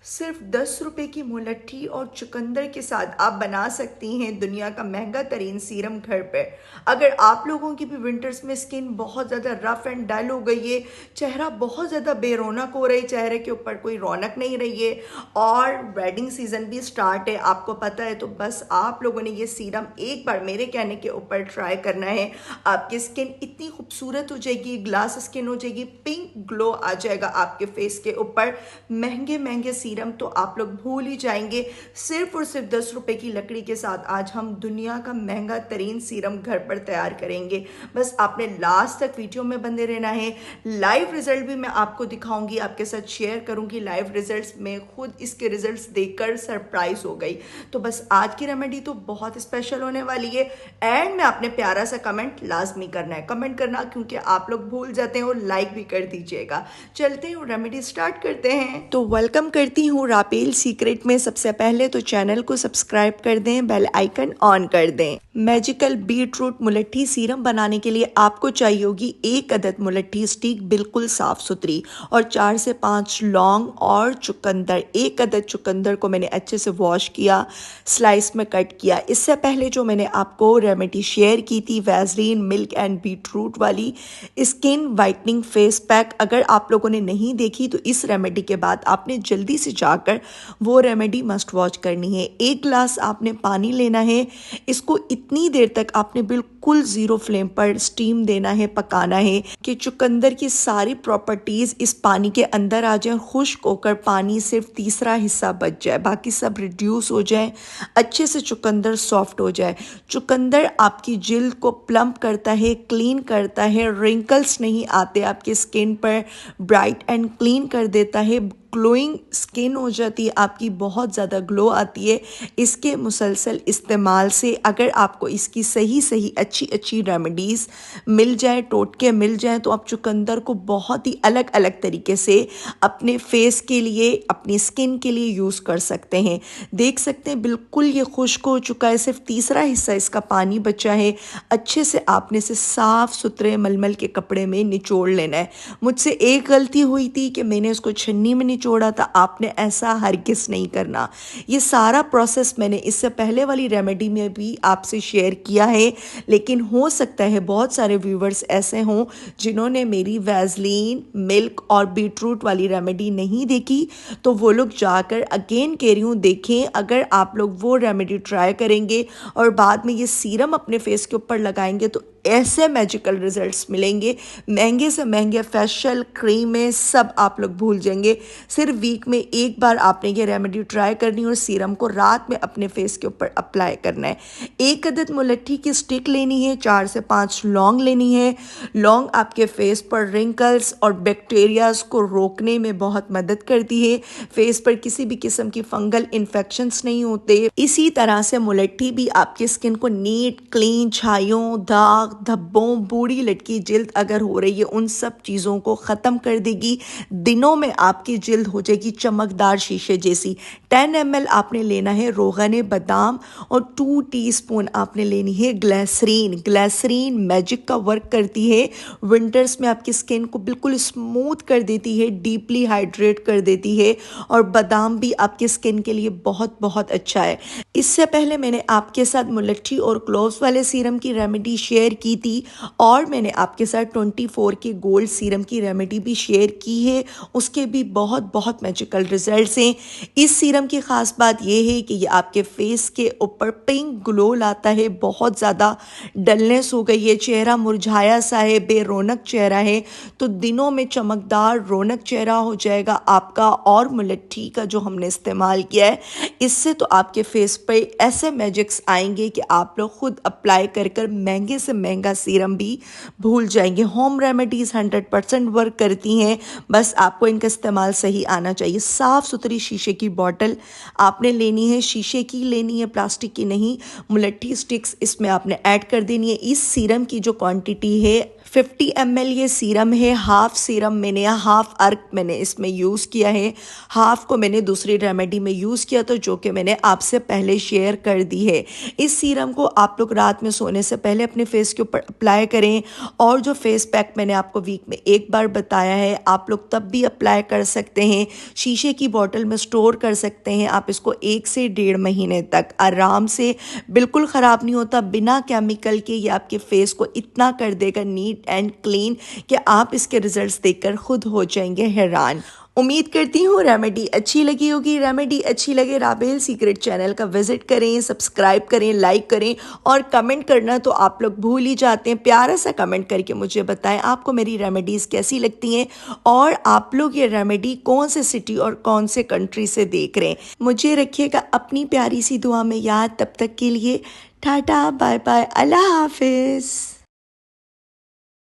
सिर्फ 10 रुपए की मुलट्ठी और चुकंदर के साथ आप बना सकती हैं दुनिया का महंगा तरीन सीरम घर पर। अगर आप लोगों की भी विंटर्स में स्किन बहुत ज़्यादा रफ एंड डल हो गई है, चेहरा बहुत ज़्यादा बेरौनक हो रही है, चेहरे के ऊपर कोई रौनक नहीं रही है और वेडिंग सीजन भी स्टार्ट है, आपको पता है, तो बस आप लोगों ने ये सीरम एक बार मेरे कहने के ऊपर ट्राई करना है। आपकी स्किन इतनी खूबसूरत हो जाएगी, ग्लास स्किन हो जाएगी, पिंक ग्लो आ जाएगा आपके फेस के ऊपर। महंगे महंगे सीरम तो आप लोग भूल ही जाएंगे। सिर्फ और सिर्फ 10 रुपए की लकड़ी के साथ आज हम दुनिया का महंगा तरीन सीरम घर पर तैयार करेंगे। बस आपने लास्ट तक वीडियो में बने रहना है। लाइव रिजल्ट भी मैं आपको दिखाऊंगी, आपके साथ शेयर करूंगी लाइव रिजल्ट्स। में खुद इसके रिजल्ट्स देखकर सरप्राइज हो गई। तो बस आज की रेमेडी तो बहुत स्पेशल होने वाली है। एंड में आपने प्यारा सा कमेंट लाजमी करना है, कमेंट करना क्योंकि आप लोग भूल जाते हैं, और लाइक भी कर दीजिएगा। चलते हैं रेमेडी स्टार्ट करते हैं। तो वेलकम करती हूँ रापेल सीक्रेट में। सबसे पहले तो चैनल को सब्सक्राइब कर दें, बेल आइकन ऑन कर दें। मैजिकल बीटरूट मुलट्ठी सीरम बनाने के लिए आपको चाहिए होगी 1 अदद मुलट्ठी स्टिक बिल्कुल साफ सुथरी, और 4 से 5 लौंग और चुकंदर। 1 अदद चुकंदर को मैंने अच्छे से वॉश किया, स्लाइस में कट किया। इससे पहले जो मैंने आपको रेमेडी शेयर की थी वैसलीन मिल्क एंड बीटरूट वाली स्किन वाइटनिंग फेस पैक, अगर आप लोगों ने नहीं देखी तो इस रेमेडी के बाद आपने जल्दी से जाकर वो रेमेडी मस्ट वॉच करनी है। 1 गिलास आपने पानी लेना है। इसको इतनी देर तक आपने बिल्कुल जीरो फ्लेम पर स्टीम देना है, पकाना है कि चुकंदर की सारी प्रॉपर्टीज इस पानी के अंदर आ जाए। खुश्क होकर पानी सिर्फ तीसरा हिस्सा बच जाए, बाकी सब रिड्यूस हो जाए, अच्छे से चुकंदर सॉफ्ट हो जाए। चुकंदर आपकी जिल्द को प्लम्प करता है, क्लीन करता है, रिंकल्स नहीं आते आपकी स्किन पर, ब्राइट एंड क्लीन कर देता है, ग्लोइंग स्किन हो जाती है आपकी, बहुत ज़्यादा ग्लो आती है इसके मुसलसल इस्तेमाल से। अगर आपको इसकी सही अच्छी रेमेडीज़ मिल जाए, टोटके मिल जाए, तो आप चुकंदर को बहुत ही अलग अलग तरीके से अपने फेस के लिए, अपनी स्किन के लिए यूज़ कर सकते हैं। देख सकते हैं बिल्कुल ये खुश्क हो चुका है, सिर्फ तीसरा हिस्सा इसका पानी बचा है। अच्छे से आपने इसे साफ़ सुथरे मलमल के कपड़े में निचोड़ लेना है। मुझसे एक गलती हुई थी कि मैंने उसको छन्नी में निचोड़ा था, आपने ऐसा हरगिज़ नहीं करना। ये सारा प्रोसेस मैंने इससे पहले वाली रेमेडी में भी आपसे शेयर किया है, लेकिन हो सकता है बहुत सारे व्यूवर्स ऐसे हों जिन्होंने मेरी वैसलीन मिल्क और बीटरूट वाली रेमेडी नहीं देखी, तो वो लोग जाकर अगेन कह रही हूँ देखें। अगर आप लोग वो रेमेडी ट्राई करेंगे और बाद में ये सीरम अपने फेस के ऊपर लगाएंगे तो ऐसे मैजिकल रिजल्ट्स मिलेंगे। महंगे से महंगे फेशियल क्रीमें सब आप लोग भूल जाएंगे। सिर्फ वीक में एक बार आपने ये रेमेडी ट्राई करनी है और सीरम को रात में अपने फेस के ऊपर अप्लाई करना है। 1 अदद मुलट्ठी की स्टिक लेनी है, 4 से 5 लौंग लेनी है। लौंग आपके फेस पर रिंकल्स और बैक्टीरियाज को रोकने में बहुत मदद करती है, फेस पर किसी भी किस्म की फंगल इन्फेक्शंस नहीं होते। इसी तरह से मुलट्ठी भी आपकी स्किन को नीट क्लीन, छाइयों, दाग, धब्बों, बूढ़ी लटकी जिल्द अगर हो रही है, उन सब चीज़ों को ख़त्म कर देगी। दिनों में आपकी जिल्द हो जाएगी चमकदार शीशे जैसी। 10 ml आपने लेना है रोगन बादाम, और 2 टीस्पून आपने लेनी है ग्लिसरीन। ग्लिसरीन मैजिक का वर्क करती है, विंटर्स में आपकी स्किन को बिल्कुल स्मूथ कर देती है, डीपली हाइड्रेट कर देती है, और बादाम भी आपकी स्किन के लिए बहुत बहुत अच्छा है। इससे पहले मैंने आपके साथ मुलट्ठी और क्लोव्स वाले सीरम की रेमेडी शेयर की थी, और मैंने आपके साथ 24 के गोल्ड सीरम की रेमेडी भी शेयर की है, उसके भी बहुत बहुत मैजिकल रिजल्ट्स हैं। इस सीरम की ख़ास बात यह है कि ये आपके फेस के ऊपर पिंक ग्लो लाता है। बहुत ज़्यादा डलनेस हो गई है, चेहरा मुरझाया सा है, बेरौनक चेहरा है, तो दिनों में चमकदार रौनक चेहरा हो जाएगा आपका। और मुलट्ठी का जो हमने इस्तेमाल किया है, इससे तो आपके फेस पे ऐसे मैजिक्स आएंगे कि आप लोग खुद अप्लाई कर कर महंगे से महंगा सीरम भी भूल जाएंगे। होम रेमेडीज़ 100% वर्क करती हैं, बस आपको इनका इस्तेमाल सही आना चाहिए। साफ़ सुथरी शीशे की बॉटल आपने लेनी है, शीशे की लेनी है, प्लास्टिक की नहीं। मुलट्ठी स्टिक्स इसमें आपने ऐड कर देनी है। इस सीरम की जो क्वांटिटी है 50 ml ये सीरम है। हाफ सीरम मैंने हाफ अर्क मैंने इसमें यूज़ किया है, हाफ को मैंने दूसरी रेमेडी में यूज़ किया तो जो कि मैंने आपसे पहले शेयर कर दी है। इस सीरम को आप लोग रात में सोने से पहले अपने फेस के ऊपर अप्लाई करें, और जो फेस पैक मैंने आपको वीक में एक बार बताया है आप लोग तब भी अप्लाई कर सकते हैं। शीशे की बोतल में स्टोर कर सकते हैं आप इसको 1 से 1.5 महीने तक आराम से, बिल्कुल ख़राब नहीं होता, बिना केमिकल के। ये आपके फेस को इतना कर देगा नीट एंड क्लीन कि आप इसके रिजल्ट्स देखकर खुद हो जाएंगे हैरान। उम्मीद करती हूँ रेमेडी अच्छी लगी होगी। रेमेडी अच्छी लगे राबेल सीक्रेट चैनल का विजिट करें, सब्सक्राइब करें, लाइक करें और कमेंट करना तो आप लोग भूल ही जाते हैं। प्यारा सा कमेंट करके मुझे बताएं आपको मेरी रेमेडीज़ कैसी लगती हैं और आप लोग ये रेमेडी कौन से सिटी और कौन से कंट्री से देख रहे हैं। मुझे रखिएगा अपनी प्यारी सी दुआ में याद। तब तक के लिए टाटा बाय बाय, अल्लाह हाफिज़।